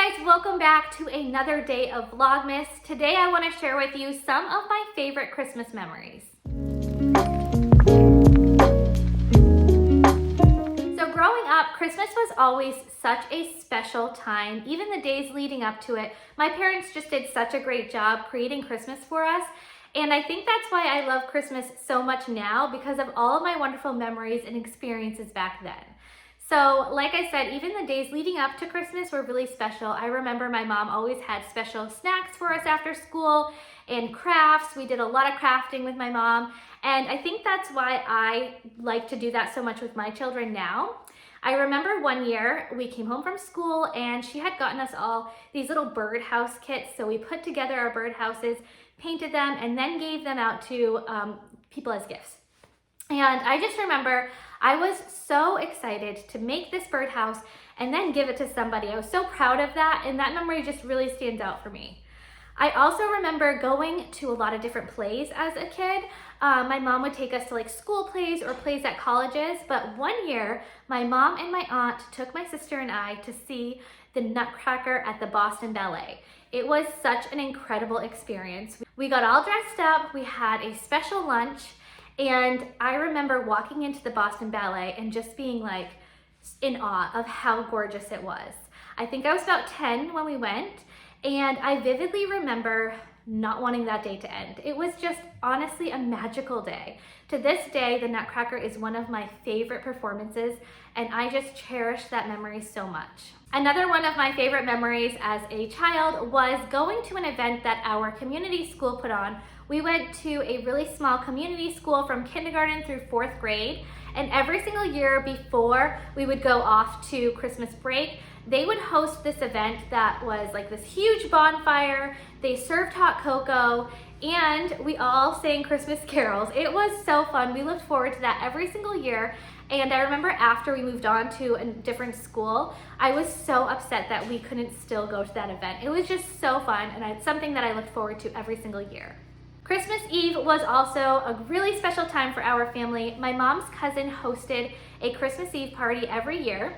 guys, welcome back to another day of Vlogmas. Today I want to share with you some of my favorite Christmas memories. So growing up, Christmas was always such a special time. Even the days leading up to it, my parents just did such a great job creating Christmas for us. And I think that's why I love Christmas so much now, because of all of my wonderful memories and experiences back then. So like I said, even the days leading up to Christmas were really special. I remember my mom always had special snacks for us after school and crafts. We did a lot of crafting with my mom. And I think that's why I like to do that so much with my children now. I remember one year we came home from school and she had gotten us all these little birdhouse kits. So we put together our birdhouses, painted them, and then gave them out to people as gifts. And I just remember I was so excited to make this birdhouse and then give it to somebody. I was so proud of that, and that memory just really stands out for me. I also remember going to a lot of different plays as a kid. My mom would take us to like school plays or plays at colleges, but one year my mom and my aunt took my sister and I to see the Nutcracker at the Boston Ballet. It was such an incredible experience. We got all dressed up, we had a special lunch, and I remember walking into the Boston Ballet and just being like in awe of how gorgeous it was. I think I was about 10 when we went, and I vividly remember not wanting that day to end. It was just honestly a magical day. To this day, the Nutcracker is one of my favorite performances, and I just cherish that memory so much. Another one of my favorite memories as a child was going to an event that our community school put on. We went to a really small community school from kindergarten through 4th grade, and every single year before we would go off to Christmas break, they would host this event that was like this huge bonfire. They served hot cocoa, and we all sang Christmas carols. It was so fun. We looked forward to that every single year. And I remember after we moved on to a different school, I was so upset that we couldn't still go to that event. It was just so fun, and it's something that I looked forward to every single year. Christmas Eve was also a really special time for our family. My mom's cousin hosted a Christmas Eve party every year.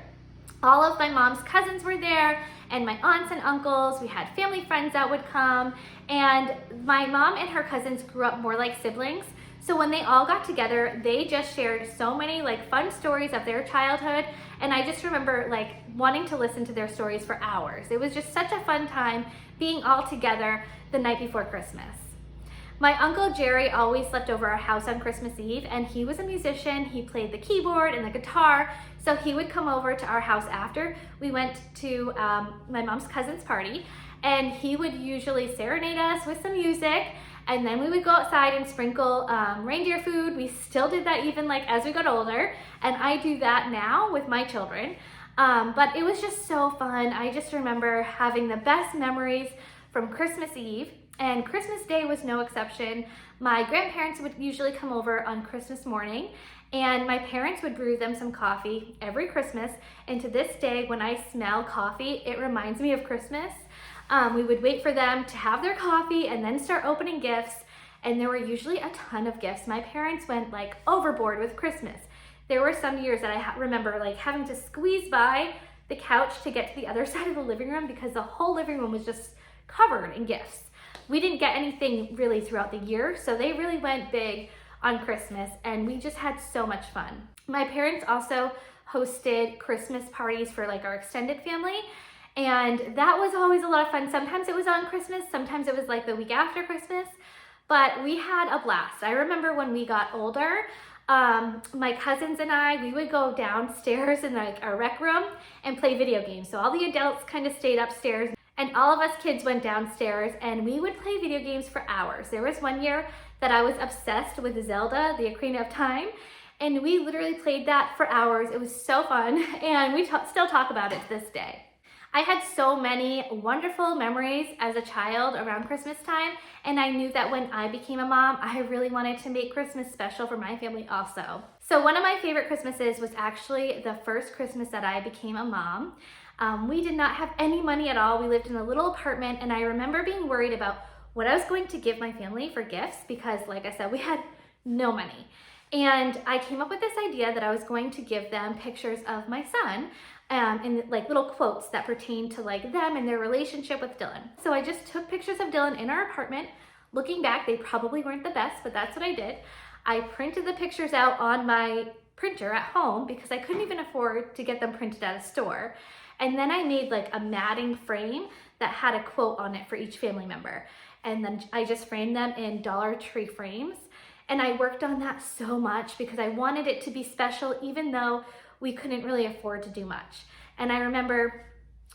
All of my mom's cousins were there, and my aunts and uncles. We had family friends that would come, and my mom and her cousins grew up more like siblings. So when they all got together, they just shared so many like fun stories of their childhood, and I just remember like wanting to listen to their stories for hours. It was just such a fun time being all together the night before Christmas. My Uncle Jerry always slept over our house on Christmas Eve, and he was a musician. He played the keyboard and the guitar, so he would come over to our house after we went to my mom's cousin's party, and he would usually serenade us with some music, and then we would go outside and sprinkle reindeer food. We still did that even like as we got older, and I do that now with my children. But it was just so fun. I just remember having the best memories from Christmas Eve. And Christmas Day was no exception. My grandparents would usually come over on Christmas morning, and my parents would brew them some coffee every Christmas. And to this day, when I smell coffee, it reminds me of Christmas. We would wait for them to have their coffee and then start opening gifts. And there were usually a ton of gifts. My parents went like overboard with Christmas. There were some years that I remember like having to squeeze by the couch to get to the other side of the living room because the whole living room was just covered in gifts. We didn't get anything really throughout the year, so they really went big on Christmas, and we just had so much fun. My parents also hosted Christmas parties for like our extended family, and that was always a lot of fun. Sometimes it was on Christmas, sometimes it was like the week after Christmas, but we had a blast. I remember when we got older, my cousins and I, we would go downstairs in like our rec room and play video games. So all the adults kind of stayed upstairs, and all of us kids went downstairs, and we would play video games for hours. There was one year that I was obsessed with Zelda, the Ocarina of Time, and we literally played that for hours. It was so fun, and we still talk about it to this day. I had so many wonderful memories as a child around Christmas time, and I knew that when I became a mom, I really wanted to make Christmas special for my family also. So one of my favorite Christmases was actually the first Christmas that I became a mom. We did not have any money at all. We lived in a little apartment, and I remember being worried about what I was going to give my family for gifts because, like I said, we had no money. And I came up with this idea that I was going to give them pictures of my son. and like little quotes that pertain to like them and their relationship with Dylan. So I just took pictures of Dylan in our apartment. Looking back, they probably weren't the best, but that's what I did. I printed the pictures out on my printer at home because I couldn't even afford to get them printed at a store. And then I made like a matting frame that had a quote on it for each family member. And then I just framed them in Dollar Tree frames. And I worked on that so much because I wanted it to be special even though we couldn't really afford to do much. And I remember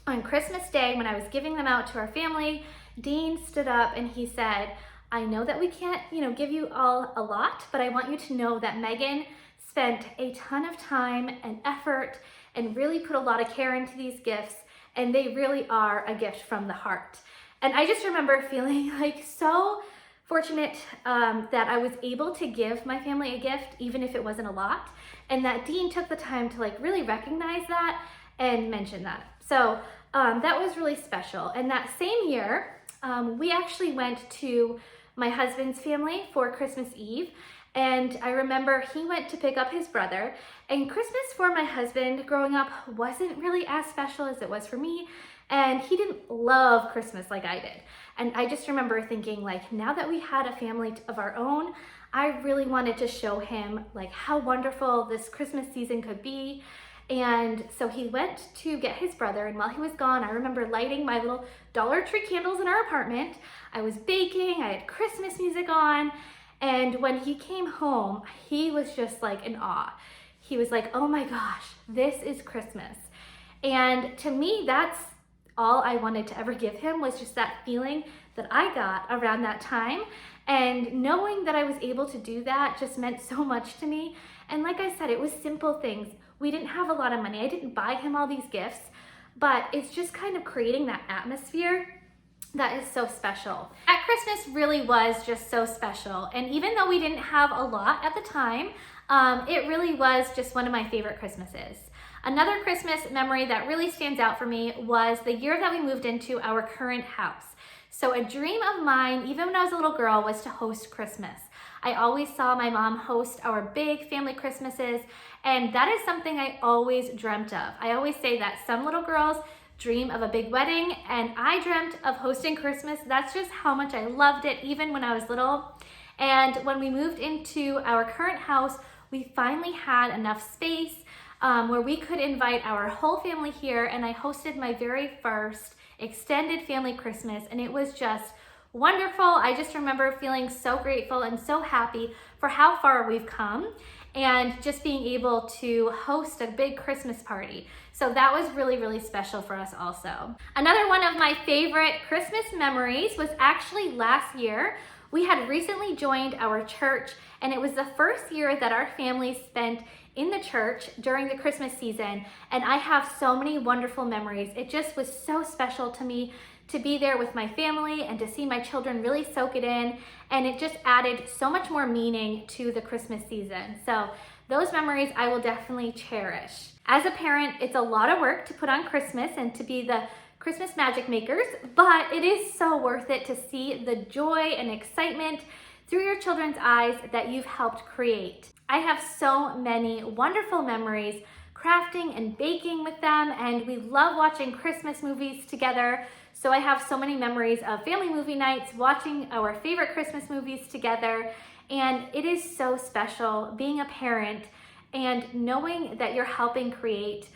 on Christmas Day when I was giving them out to our family, Dean stood up and he said, I know that we can't, give you all a lot, but I want you to know that Megan spent a ton of time and effort and really put a lot of care into these gifts, and they really are a gift from the heart. And I just remember feeling like so fortunate that I was able to give my family a gift, even if it wasn't a lot, and that Dean took the time to like really recognize that and mention that. So that was really special. And that same year, we actually went to my husband's family for Christmas Eve. And I remember he went to pick up his brother, and Christmas for my husband growing up wasn't really as special as it was for me. And he didn't love Christmas like I did. And I just remember thinking like, now that we had a family of our own, I really wanted to show him like how wonderful this Christmas season could be. And so he went to get his brother, and while he was gone, I remember lighting my little Dollar Tree candles in our apartment. I was baking, I had Christmas music on, and when he came home, he was just like in awe. He was like, oh my gosh, this is Christmas. And to me, that's all I wanted to ever give him, was just that feeling that I got around that time. And knowing that I was able to do that just meant so much to me. And like I said, it was simple things. We didn't have a lot of money. I didn't buy him all these gifts, but it's just kind of creating that atmosphere that is so special. That Christmas really was just so special. And even though we didn't have a lot at the time, it really was just one of my favorite Christmases. Another Christmas memory that really stands out for me was the year that we moved into our current house. So a dream of mine, even when I was a little girl, was to host Christmas. I always saw my mom host our big family Christmases, and that is something I always dreamt of. I always say that some little girls dream of a big wedding, and I dreamt of hosting Christmas. That's just how much I loved it, even when I was little. And when we moved into our current house, we finally had enough space where we could invite our whole family here, and I hosted my very first extended family Christmas, and it was just wonderful. I just remember feeling so grateful and so happy for how far we've come, and just being able to host a big Christmas party. So that was really, really special for us also. Another one of my favorite Christmas memories was actually last year. We had recently joined our church, and it was the first year that our family spent in the church during the Christmas season, and I have so many wonderful memories. It just was so special to me to be there with my family and to see my children really soak it in, and it just added so much more meaning to the Christmas season. So those memories I will definitely cherish. As a parent, it's a lot of work to put on Christmas and to be the Christmas magic makers, but it is so worth it to see the joy and excitement through your children's eyes that you've helped create. I have so many wonderful memories crafting and baking with them, and we love watching Christmas movies together. So I have so many memories of family movie nights, watching our favorite Christmas movies together, and it is so special being a parent and knowing that you're helping create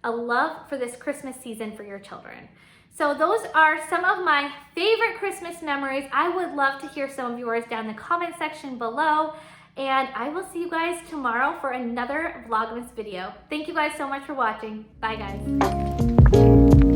a love for this Christmas season for your children. So those are some of my favorite Christmas memories. I would love to hear some of yours down in the comment section below. And I will see you guys tomorrow for another Vlogmas video. Thank you guys so much for watching. Bye guys.